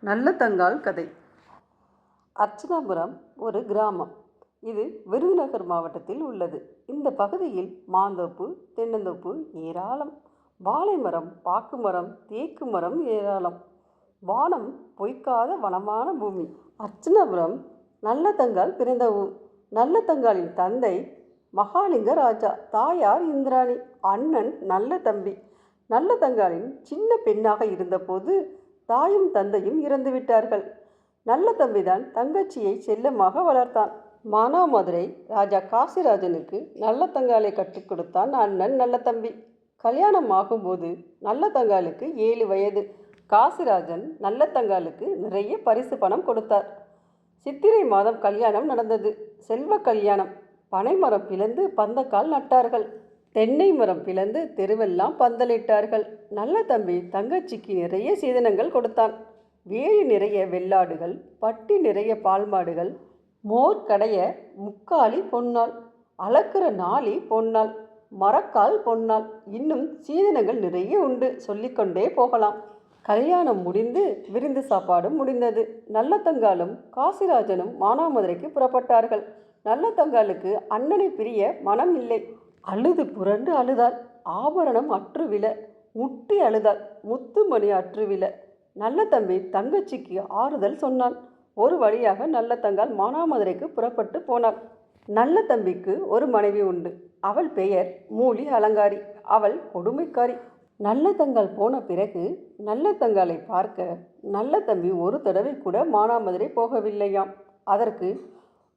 நல்லதங்காள் கதை. அர்ச்சனாபுரம் ஒரு கிராமம். இது விருதுநகர் மாவட்டத்தில் உள்ளது. இந்த பகுதியில் மாந்தோப்பு, தென்னந்தோப்பு ஏராளம். வாழை மரம், பாக்கு மரம், தேக்கு மரம் ஏராளம். வானம் பொய்க்காத வனமான பூமி. அர்ச்சனாபுரம் நல்லதங்காள் பிறந்த ஊர். நல்லதங்காளின் தந்தை மகாலிங்க ராஜா, தாயார் இந்திராணி, அண்ணன் நல்ல தம்பி. நல்லதங்காளின் சின்ன பெண்ணாக இருந்தபோது தாயும் தந்தையும் இறந்துவிட்டார்கள். நல்ல தம்பிதான் தங்கச்சியை செல்லமாக வளர்த்தான். மானாமதுரை ராஜா காசிராஜனுக்கு நல்லதங்காளை கற்றுக் கொடுத்தான் அண்ணன் நல்ல தம்பி. கல்யாணம் ஆகும்போது நல்லதங்காளுக்கு 7 வயது. காசிராஜன் நல்லதங்காளுக்கு நிறைய பரிசு பணம் கொடுத்தார். சித்திரை மாதம் கல்யாணம் நடந்தது. செல்வ கல்யாணம். பனைமரம் பிளந்து பந்தக்கால் நட்டார்கள். தென்னை மரம் பிளந்து தெருவெல்லாம் பந்தலிட்டார்கள். நல்ல தம்பி தங்கச்சிக்கு நிறைய சீதனங்கள் கொடுத்தான். வேலி நிறைய வெள்ளாடுகள், பட்டி நிறைய பால் மாடுகள், மோர் கடைய முக்காலி பொன்னாள், அளக்குற நாளி பொன்னாள், மரக்கால் பொன்னாள், இன்னும் சீதனங்கள் நிறைய உண்டு. சொல்லிக்கொண்டே போகலாம். கல்யாணம் முடிந்து விருந்து சாப்பாடும் முடிந்தது. நல்லதங்காளும் காசிராஜனும் மானாமதுரைக்கு புறப்பட்டார்கள். நல்லதங்காளுக்கு அண்ணனை பிரிய மனம் இல்லை. அழுது புரண்டு அழுதாள். ஆபரணம் அற்றுவில முட்டி அழுதாள். முத்துமணி அற்றுவில. நல்ல தம்பி தங்கச்சிக்கு ஆறுதல் சொன்னான். ஒரு வழியாக நல்லதங்காள் மானாமதுரைக்கு புறப்பட்டு போனாள். நல்ல தம்பிக்கு ஒரு மனைவி உண்டு. அவள் பெயர் மூலி அலங்காரி. அவள் கொடுமைக்காரி. நல்லதங்காள் போன பிறகு நல்லதங்காளை பார்க்க நல்ல தம்பி ஒரு தடவை கூட மானாமதுரை போகவில்லையாம். அதற்கு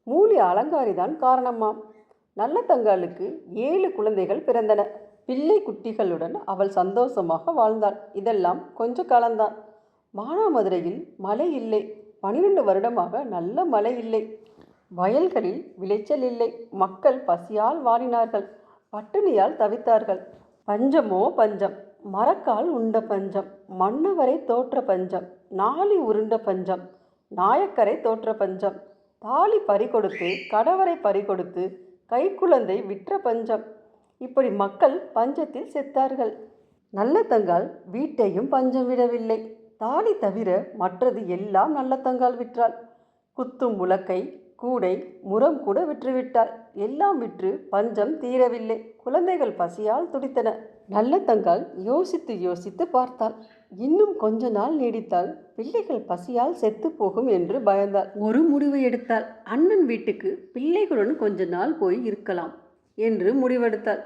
மூலி அலங்காரிதான் காரணமாம். நல்லதங்காளுக்கு 7 குழந்தைகள் பிறந்தன. பிள்ளை குட்டிகளுடன் அவள் சந்தோஷமாக வாழ்ந்தாள். இதெல்லாம் கொஞ்ச காலம்தான். மானாமதுரையில் மழை இல்லை. 12 வருடமாக நல்ல மழை இல்லை. வயல்களில் விளைச்சல் இல்லை. மக்கள் பசியால் வாடினார்கள். பட்டினியால் தவித்தார்கள். பஞ்சமோ பஞ்சம். மரக்கால் உண்ட பஞ்சம், மன்னவரை தோற்ற பஞ்சம், நாளி உருண்ட பஞ்சம், நாயக்கரை தோற்ற பஞ்சம், தாலி பறிகொடுத்து கணவரை பறிகொடுத்து கைக்குழந்தை விற்ற பஞ்சம். இப்படி மக்கள் பஞ்சத்தில் செத்தார்கள். நல்லதங்காள் வீட்டையும் பஞ்சம் விடவில்லை. தாலி தவிர மற்றது எல்லாம் நல்லதங்காள் விற்றாள். குத்தும் உலக்கை, கூடை, முறம் கூட விற்றுவிட்டாள். எல்லாம் விற்று பஞ்சம் தீரவில்லை. குழந்தைகள் பசியால் துடித்தன. நல்லதங்காள் யோசித்து யோசித்து பார்த்தாள். இன்னும் கொஞ்ச நாள் நீடித்தால் பிள்ளைகள் பசியால் செத்து போகும் என்று பயந்தாள். ஒரு முடிவு எடுத்தாள். அண்ணன் வீட்டுக்கு பிள்ளைகளுடன் கொஞ்ச நாள் போய் இருக்கலாம் என்று முடிவெடுத்தாள்.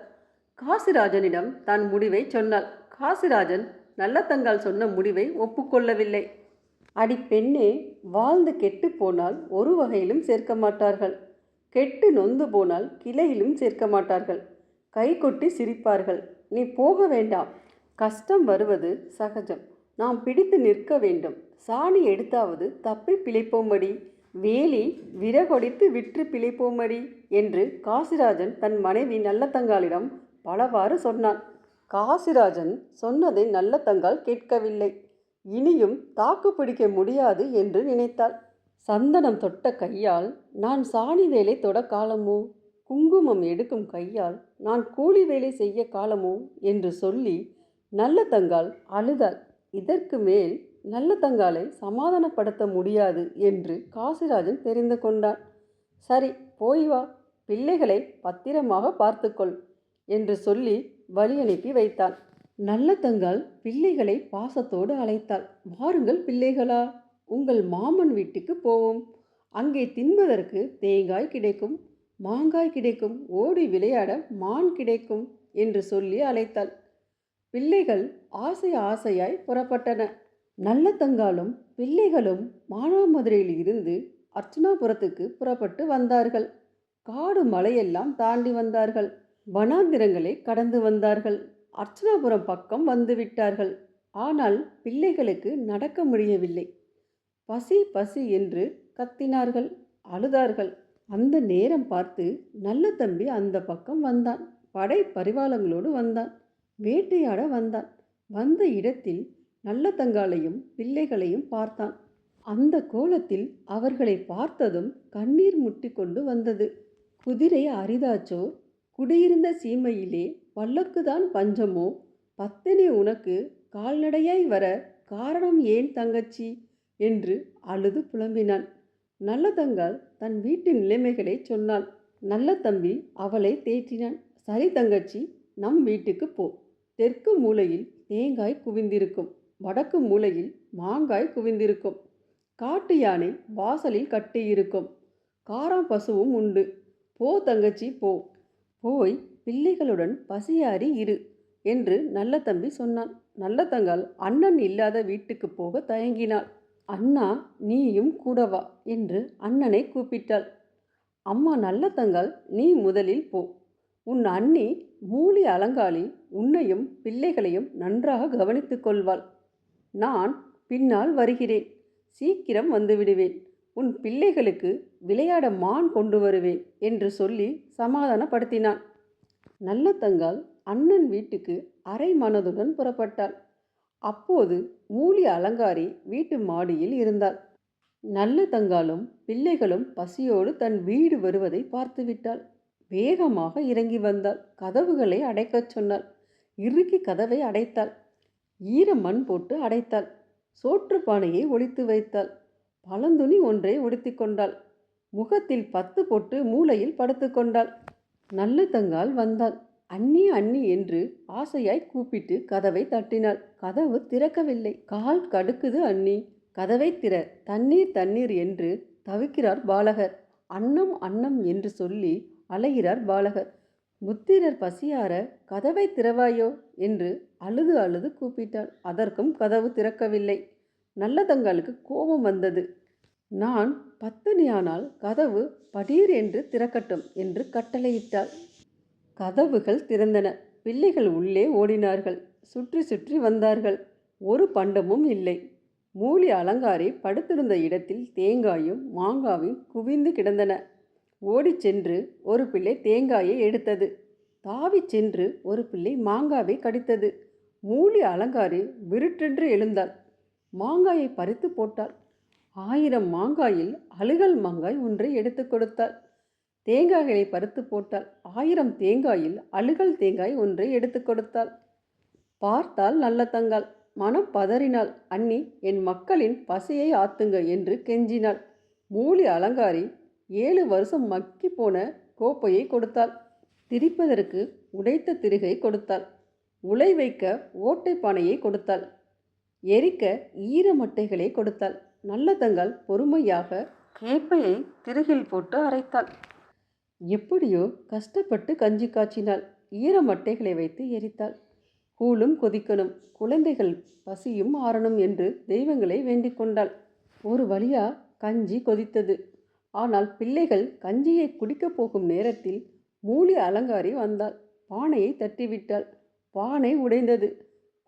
காசிராஜனிடம் தன் முடிவை சொன்னாள். காசிராஜன் நல்லதங்காள் சொன்ன முடிவை ஒப்புக்கொள்ளவில்லை. அடி பெண்ணே, வாழ்ந்து கெட்டு போனால் ஒரு வகையிலும் சேர்க்க மாட்டார்கள். கெட்டு நொந்து போனால் கிளையிலும் சேர்க்க மாட்டார்கள். கை கொட்டி சிரிப்பார்கள். நீ போக வேண்டாம். கஷ்டம் வருவது சகஜம். நாம் பிடித்து நிற்க வேண்டும். சாணி எடுத்தாவது தப்பி பிழைப்போமடி. வேலி விறகொடித்து விற்று பிழைப்போமடி என்று காசிராஜன் தன் மனைவி நல்லதங்காளிடம் பலவாறு சொன்னான். காசிராஜன் சொன்னதை நல்லதங்காள் கேட்கவில்லை. இனியும் தாக்கு பிடிக்க முடியாது என்று நினைத்தாள். சந்தனம் தொட்ட கையால் நான் சாணி வேலை தொட காலமோ, குங்குமம் எடுக்கும் கையால் நான் கூலி வேலை செய்ய காலமோ என்று சொல்லி நல்லதங்காள் அழுதாள். இதற்கு மேல் நல்லதங்காளை சமாதானப்படுத்த முடியாது என்று காசிராஜன் தெரிந்து கொண்டான். சரி, போய் வா, பிள்ளைகளை பத்திரமாக பார்த்துக்கொள் என்று சொல்லி வழி அனுப்பி வைத்தான். நல்லதங்காள் பிள்ளைகளை பாசத்தோடு அழைத்தாள். வாருங்கள் பிள்ளைகளா, உங்கள் மாமன் வீட்டுக்கு போவோம். அங்கே தின்பதற்கு தேங்காய் கிடைக்கும், மாங்காய் கிடைக்கும், ஓடி விளையாட மான் கிடைக்கும் என்று சொல்லி அழைத்தாள். பிள்ளைகள் ஆசை ஆசையாய் புறப்பட்டன. நல்லதங்காளும் பிள்ளைகளும் மானாமதுரையில் இருந்து அர்ச்சனாபுரத்துக்கு புறப்பட்டு வந்தார்கள். காடு மலையெல்லாம் தாண்டி வந்தார்கள். வனாந்திரங்களை கடந்து வந்தார்கள். அர்ச்சனாபுரம் பக்கம் வந்து விட்டார்கள். ஆனால் பிள்ளைகளுக்கு நடக்க முடியவில்லை. பசி பசி என்று கத்தினார்கள், அழுதார்கள். அந்த நேரம் பார்த்து நல்ல தம்பி அந்த பக்கம் வந்தான். படை பரிவாளங்களோடு வந்தான். வேட்டையாட வந்தான். வந்த இடத்தில் நல்லதங்காளையும் பிள்ளைகளையும் பார்த்தான். அந்த கோலத்தில் அவர்களை பார்த்ததும் கண்ணீர் முட்டி கொண்டு வந்தது. குதிரை அரிதாச்சோ, குடியிருந்த சீமையிலே பல்லக்குதான் பஞ்சமோ, பத்தினி உனக்கு கால்நடையாய் வர காரணம் ஏன் தங்கச்சி? என்று அழுது புலம்பினான். நல்லதங்காள் தன் வீட்டு நிலைமைகளை சொன்னாள். நல்ல தம்பி அவளை தேற்றினான். சரி தங்கச்சி, நம் வீட்டுக்கு போ. தெற்கு மூலையில் தேங்காய் குவிந்திருக்கும், வடக்கு மூலையில் மாங்காய் குவிந்திருக்கும், காட்டு யானை வாசலில் கட்டியிருக்கும், காராம் பசுவும் உண்டு. போ தங்கச்சி போ. போய் பிள்ளைகளுடன் பசியாறி இரு என்று நல்ல தம்பி சொன்னான். நல்ல தங்காள் அண்ணன் இல்லாத வீட்டுக்கு போக தயங்கினாள். அண்ணா, நீயும் கூட வா என்று அண்ணனை கூப்பிட்டாள். அம்மா நல்ல தங்காள், நீ முதலில் போ. உன் அண்ணி மூலி அலங்காளி உன்னையும் பிள்ளைகளையும் நன்றாக கவனித்துக் கொள்வாள். நான் பின்னால் வருகிறேன். சீக்கிரம் வந்துவிடுவேன். உன் பிள்ளைகளுக்கு விளையாட மான் கொண்டு வருவேன் என்று சொல்லி சமாதானப்படுத்தினான். நல்ல தங்காள் அண்ணன் வீட்டுக்கு அரை மனதுடன் புறப்பட்டாள். அப்போது மூலி அலங்காரி வீட்டு மாடியில் இருந்தாள். நல்ல தங்காலும் பிள்ளைகளும் பசியோடு தன் வீடு வருவதை பார்த்துவிட்டாள். வேகமாக இறங்கி வந்தாள். கதவுகளை அடைக்கச் சொன்னாள். இறுக்கி கதவை அடைத்தாள். ஈர மண் போட்டு அடைத்தாள். சோற்றுப்பானையை ஒளித்து வைத்தாள். பழந்துணி ஒன்றை உடுத்தி கொண்டாள். முகத்தில் 10 போட்டு மூலையில் படுத்து கொண்டாள். நல்ல தங்காள் வந்தாள். அண்ணி அண்ணி என்று ஆசையாய் கூப்பிட்டு கதவை தட்டினாள். கதவு திறக்கவில்லை. கால் கடுக்குது அண்ணி, கதவை திற, தண்ணீர் தண்ணீர் என்று தவிக்கிறார் பாலகர். அன்னம் அன்னம் என்று சொல்லி அலைகிறார் பாலகர். முத்திரர் பசியார கதவை திறவாயோ என்று அழுது அழுது கூப்பிட்டாள். அதற்கும் கதவு திறக்கவில்லை. நல்ல தங்காளுக்கு கோபம் வந்தது. நான் பத்தினியானால் கதவு படீர் என்று திறக்கட்டும் என்று கட்டளையிட்டாள். கதவுகள் திறந்தன. பிள்ளைகள் உள்ளே ஓடினார்கள். சுற்றி சுற்றி வந்தார்கள். ஒரு பண்டமும் இல்லை. மூலி அலங்காரி படுத்திருந்த இடத்தில் தேங்காயும் மாங்காயும் குவிந்து கிடந்தன. ஓடிச் சென்று ஒரு பிள்ளை தேங்காயை எடுத்தது. தாவிச் சென்று ஒரு பிள்ளை மாங்காவை கடித்தது. மூலி அலங்காரி விருட்டென்று எழுந்தாள். மாங்காயை பறித்து போட்டாள். 1000 மாங்காயில் அழுகல் மாங்காய் ஒன்றை எடுத்து கொடுத்தாள். தேங்காய்களை பறித்து போட்டாள். 1000 தேங்காயில் அழுகல் தேங்காய் ஒன்றை எடுத்து கொடுத்தாள். பார்த்தாள் நல்ல தங்காள். மனம் பதறினாள். அண்ணி, என் மக்களின் பசியை ஆத்துங்க என்று கெஞ்சினாள். மூலி அலங்காரி 7 வருஷம் மக்கி போன கோப்பையை கொடுத்தாள். திரிப்பதற்கு உடைத்த திருகை கொடுத்தாள். உலை வைக்க ஓட்டை பானையை கொடுத்தாள். எரிக்க ஈரமட்டைகளை கொடுத்தாள். நல்ல தங்காள் பொறுமையாக கேப்பையை திருகில் போட்டு அரைத்தாள். எப்படியோ கஷ்டப்பட்டு கஞ்சி காய்ச்சினாள். ஈரமட்டைகளை வைத்து எரித்தாள். கூழும் கொதிக்கணும், குழந்தைகள் பசியும் ஆறணும் என்று தெய்வங்களை வேண்டிக் கொண்டாள். ஒரு வழியா கஞ்சி கொதித்தது. ஆனால் பிள்ளைகள் கஞ்சியை குடிக்கப் போகும் நேரத்தில் மூலி அலங்காரி வந்தாள். பானையை தட்டிவிட்டாள். பானை உடைந்தது.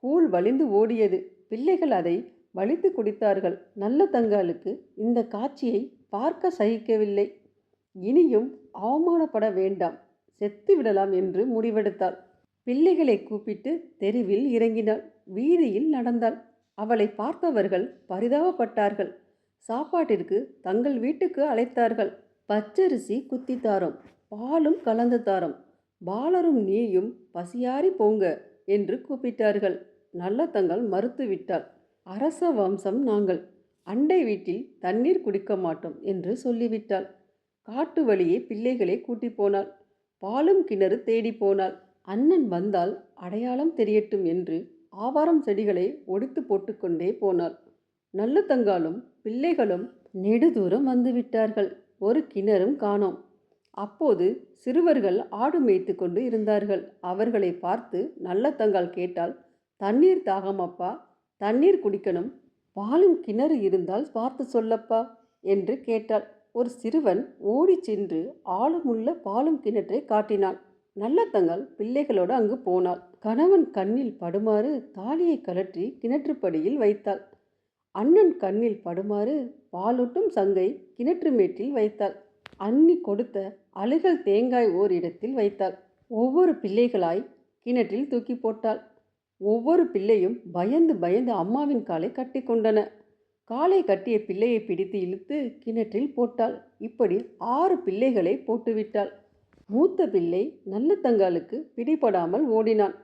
கூழ் வழிந்து ஓடியது. பிள்ளைகள் அதை வலித்து குடித்தார்கள். நல்ல தங்காளுக்கு இந்த காட்சியை பார்க்க சகிக்கவில்லை. இனியும் அவமானப்பட வேண்டாம், செத்து விடலாம் என்று முடிவெடுத்தாள். பிள்ளைகளை கூப்பிட்டு தெருவில் இறங்கினாள். வீதியில் நடந்தாள். அவளை பார்த்தவர்கள் பரிதாபப்பட்டார்கள். சாப்பாட்டிற்கு தங்கள் வீட்டுக்கு அழைத்தார்கள். பச்சரிசி குத்தி தாரோம், பாலும் கலந்து தாரோம், பாலரும் நீயும் பசியாரி போங்க என்று கூப்பிட்டார்கள். நல்ல தங்காள் மறுத்துவிட்டாள். அரச வம்சம் நாங்கள், அண்டை வீட்டில் தண்ணீர் குடிக்க மாட்டோம் என்று சொல்லிவிட்டாள். காட்டு வழியே பிள்ளைகளை கூட்டி போனாள். பாலும் கிணறு தேடி போனாள். அண்ணன் வந்தால் அடையாளம் தெரியட்டும் என்று ஆவாரம் செடிகளை ஒடித்து போட்டுக்கொண்டே போனாள். நல்ல தங்காலும் பிள்ளைகளும் நெடுதூரம் வந்துவிட்டார்கள். ஒரு கிணறும் காணோம். அப்போது சிறுவர்கள் ஆடு மேய்த்து கொண்டு இருந்தார்கள். அவர்களை பார்த்து நல்ல தங்காள் கேட்டாள், தண்ணீர் தாகமப்பா, தண்ணீர் குடிக்கணும், பாலும் கிணறு இருந்தால் பார்த்து சொல்லப்பா என்று கேட்டாள். ஒரு சிறுவன் ஓடி சென்று ஆழமுள்ள பாலும் கிணற்றை காட்டினான். நல்ல தங்காள் பிள்ளைகளோடு அங்கு போனாள். கணவன் கண்ணில் படுமாறு தாலியை கழற்றி கிணற்றுப்படியில் வைத்தாள். அண்ணன் கண்ணில் படுமாறு பாலூட்டும் சங்கை கிணற்று மேட்டில் வைத்தாள். அண்ணி கொடுத்த அழுகல் தேங்காய் ஓரிடத்தில் வைத்தாள். ஒவ்வொரு பிள்ளைகளாய் கிணற்றில் தூக்கி போட்டாள். ஒவ்வொரு பிள்ளையும் பயந்து பயந்து அம்மாவின் காலை கட்டி கொண்டன. காலை கட்டிய பிள்ளையை பிடித்து இழுத்து கிணற்றில் போட்டாள். இப்படி 6 பிள்ளைகளை போட்டுவிட்டாள். மூத்த பிள்ளை நல்ல தங்காளுக்கு பிடிபடாமல் ஓடினான்.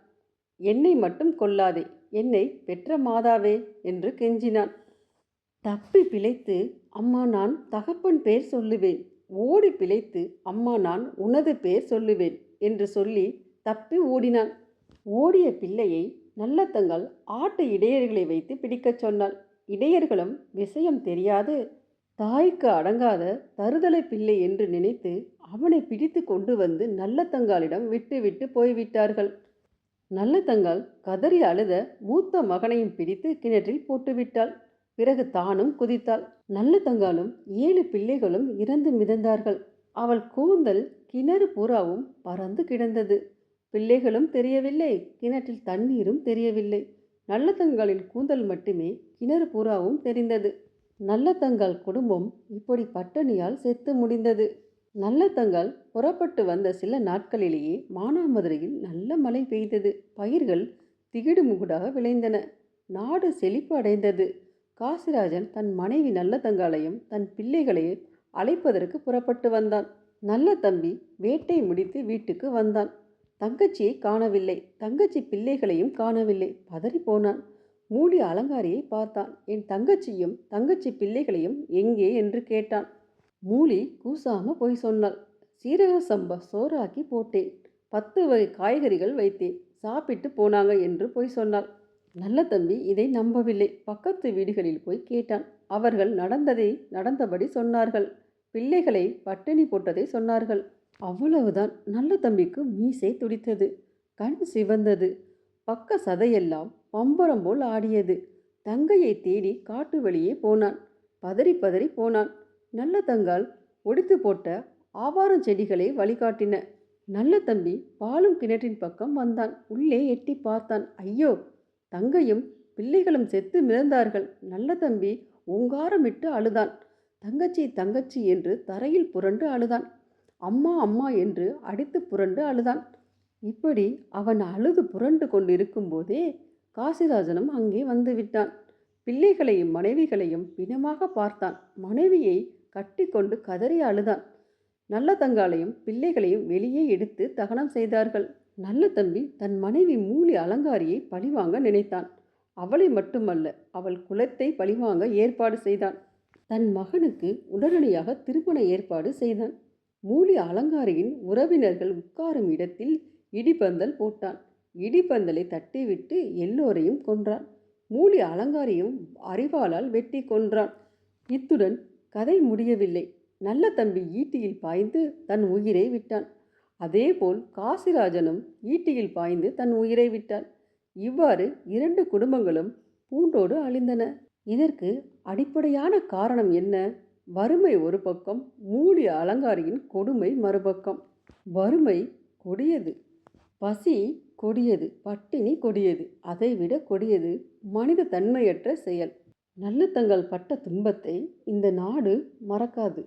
என்னை மட்டும் கொல்லாதே, என்னை பெற்ற மாதாவே என்று கெஞ்சினான். தப்பி பிழைத்து அம்மா நான் தகப்பன் பேர் சொல்லுவேன், ஓடி பிழைத்து அம்மா நான் உனது பேர் சொல்லுவேன் என்று சொல்லி தப்பி ஓடினான். ஓடிய பிள்ளையை நல்லத்தங்காள் ஆட்டு இடையர்களை வைத்து பிடிக்கச் சொன்னாள். இடையர்களும் விஷயம் தெரியாது தாய்க்கு அடங்காத தருதலை பிள்ளை என்று நினைத்து அவனை பிடித்து கொண்டு வந்து நல்லத்தங்காளிடம் விட்டு விட்டு போய்விட்டார்கள். நல்லதங்காள் கதறி அழுத மூத்த மகனையும் பிடித்து கிணற்றில் போட்டுவிட்டாள். பிறகு தானும் குதித்தாள். நல்லதங்காளும் 7 பிள்ளைகளும் இறந்து மிதந்தார்கள். அவள் கூந்தல் கிணறு பூராவும் பறந்து கிடந்தது. பிள்ளைகளும் தெரியவில்லை, கிணற்றில் தண்ணீரும் தெரியவில்லை. நல்லதங்காளின் கூந்தல் மட்டுமே கிணறு பூராவும் தெரிந்தது. நல்லதங்காள் குடும்பம் இப்படி பட்டினியால் செத்து முடிந்தது. நல்லதங்காள் புறப்பட்டு வந்த சில நாட்களிலேயே மானாமதுரையில் நல்ல மழை பெய்தது. பயிர்கள் திகிடு முகுடாக விளைந்தன. நாடு செழிப்பு அடைந்தது. காசிராஜன் தன் மனைவி நல்லதங்காளையும் தன் பிள்ளைகளையும் அழைப்பதற்கு புறப்பட்டு வந்தான். நல்ல தம்பி வேட்டை முடித்து வீட்டுக்கு வந்தான். தங்கச்சியை காணவில்லை. தங்கச்சி பிள்ளைகளையும் காணவில்லை. பதறி போனான். மூலி அலங்காரியை பார்த்தான். என் தங்கச்சியும் தங்கச்சி பிள்ளைகளையும் எங்கே என்று கேட்டான். மூலி கூசாம போய் சொன்னாள். சீரக சம்பா சோறாக்கி போட்டேன், 10 வகை காய்கறிகள் வைத்தேன், சாப்பிட்டு போனாங்க என்று போய் சொன்னாள். நல்ல தம்பி இதை நம்பவில்லை. பக்கத்து வீடுகளில் போய் கேட்டான். அவர்கள் நடந்ததை நடந்தபடி சொன்னார்கள். பிள்ளைகளை பட்டினி போட்டதை சொன்னார்கள். அவ்வளவுதான். நல்ல தம்பிக்கு மீசை துடித்தது. கண் சிவந்தது. பக்க சதையெல்லாம் பம்பரம் போல் ஆடியது. தங்கையை தேடி காட்டு வழியே போனான். பதறி பதறி போனான். நல்ல தங்காள் ஒடித்து போட்ட ஆவாரம் செடிகளை வழிகாட்டின. நல்ல தம்பி பாலும் கிணற்றின் பக்கம் வந்தான். உள்ளே எட்டி பார்த்தான். ஐயோ, தங்கையும் பிள்ளைகளும் செத்து மிதந்தார்கள். நல்ல தம்பி ஓங்காரமிட்டு அழுதான். தங்கச்சி தங்கச்சி என்று தரையில் புரண்டு அழுதான். அம்மா அம்மா என்று அடித்து புரண்டு அழுதான். இப்படி அவன் அழுது புரண்டு கொண்டிருக்கும் போதே காசிராஜனும் அங்கே வந்து விட்டான். பிள்ளைகளையும் மனைவிகளையும் பிணமாக பார்த்தான். மனைவியை கட்டி கொண்டு கதறி அழுதான். நல்ல தங்காளையும் பிள்ளைகளையும் வெளியே எடுத்து தகனம் செய்தார்கள். நல்ல தம்பி தன் மனைவி மூலி அலங்காரியை பழிவாங்க நினைத்தான். அவளை மட்டுமல்ல, அவள் குலத்தை பழிவாங்க ஏற்பாடு செய்தான். தன் மகனுக்கு உடனடியாக திருமண ஏற்பாடு செய்தான். மூலி அலங்காரியின் உறவினர்கள் உட்காரும் இடத்தில் இடிபந்தல் போட்டான். இடிபந்தலை தட்டிவிட்டு எல்லோரையும் கொன்றான். மூலி அலங்காரியும் அரிவாளால் வெட்டி கொன்றான். இத்துடன் கதை முடியவில்லை. நல்ல தம்பி ஈட்டியில் பாய்ந்து தன் உயிரை விட்டான். அதேபோல் காசிராஜனும் ஈட்டியில் பாய்ந்து தன் உயிரை விட்டான். இவ்வாறு 2 குடும்பங்களும் பூண்டோடு அழிந்தன. இதற்கு அடிப்படையான காரணம் என்ன? வறுமை ஒரு பக்கம், மூலி அலங்காரியின் கொடுமை மறுபக்கம். வறுமை கொடியது, பசி கொடியது, பட்டினி கொடியது, அதைவிட கொடியது மனித தன்மையற்ற செயல். நல்லதங்காள் பட்ட துன்பத்தை இந்த நாடு மறக்காது.